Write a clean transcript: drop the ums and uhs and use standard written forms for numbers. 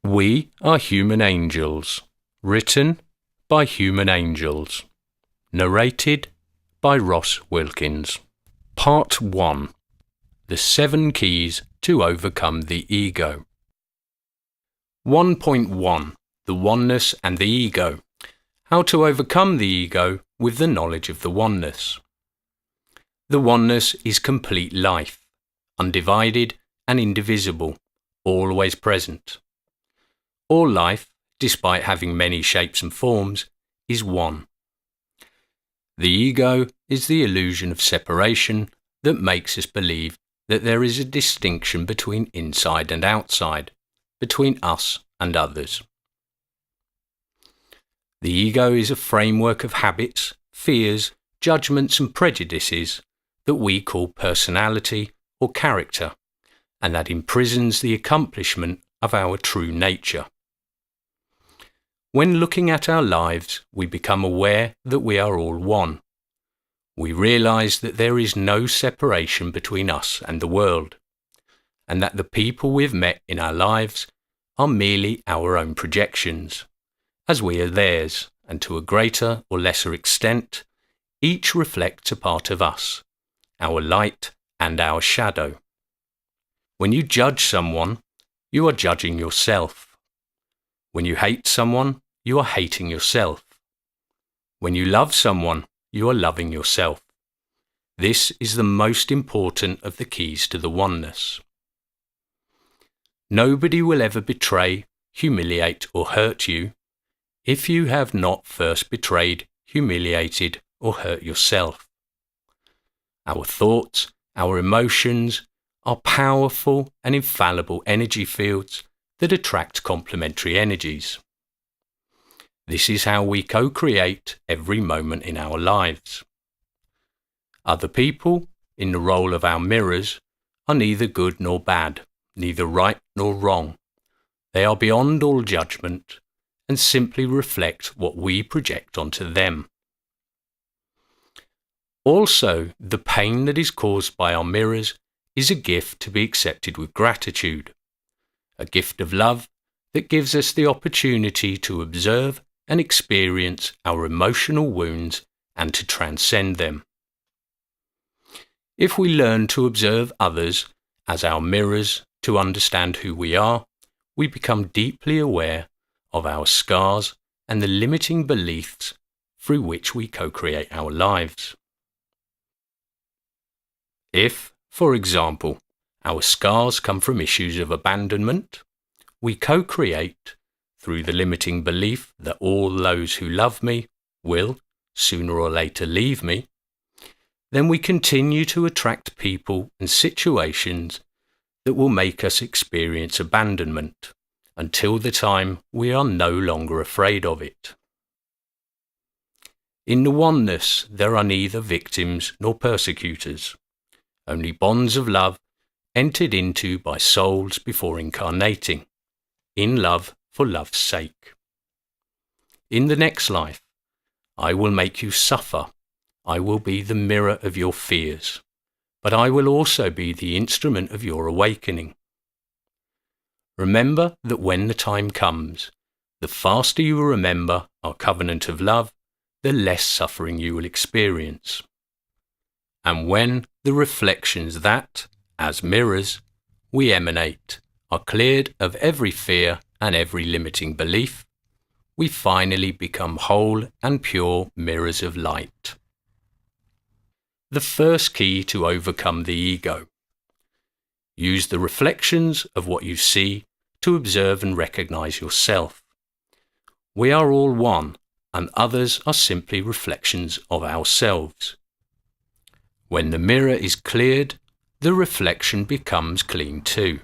We Are Human Angels, written by human angels, narrated by Ross Wilkins. Part 1. The 7 Keys to Overcome the Ego. 1.1. The Oneness and the Ego. How to overcome the ego with the knowledge of the oneness. The oneness is complete life, undivided and indivisible, always present. All life, despite having many shapes and forms, is one. The ego is the illusion of separation that makes us believe that there is a distinction between inside and outside, between us and others. The ego is a framework of habits, fears, judgments and prejudices that we call personality or character, and that imprisons the accomplishment of our true nature. When looking at our lives, we become aware that we are all one. We realize that there is no separation between us and the world, and that the people we've met in our lives are merely our own projections, as we are theirs, and to a greater or lesser extent, each reflects a part of us, our light and our shadow. When you judge someone, you are judging yourself. When you hate someone, you are hating yourself. When you love someone, you are loving yourself. This is the most important of the keys to the oneness. Nobody will ever betray, humiliate, or hurt you if you have not first betrayed, humiliated, or hurt yourself. Our thoughts, our emotions, are powerful and infallible energy fields that attract complementary energies. This is how we co-create every moment in our lives. Other people, in the role of our mirrors, are neither good nor bad, neither right nor wrong. They are beyond all judgment and simply reflect what we project onto them. Also, the pain that is caused by our mirrors is a gift to be accepted with gratitude, a gift of love that gives us the opportunity to observe and experience our emotional wounds and to transcend them. If we learn to observe others as our mirrors to understand who we are, we become deeply aware of our scars and the limiting beliefs through which we co-create our lives. If, for example, our scars come from issues of abandonment, we co-create through the limiting belief that all those who love me will, sooner or later, leave me, then we continue to attract people and situations that will make us experience abandonment until the time we are no longer afraid of it. In the oneness, there are neither victims nor persecutors, only bonds of love entered into by souls before incarnating, in love for love's sake. In the next life, I will make you suffer. I will be the mirror of your fears, but I will also be the instrument of your awakening. Remember that when the time comes, the faster you remember our covenant of love, the less suffering you will experience. And when the reflections that, as mirrors, we emanate are cleared of every fear and every limiting belief, we finally become whole and pure mirrors of light. The first key to overcome the ego. Use the reflections of what you see to observe and recognize yourself. We are all one, and others are simply reflections of ourselves. When the mirror is cleared, the reflection becomes clean too.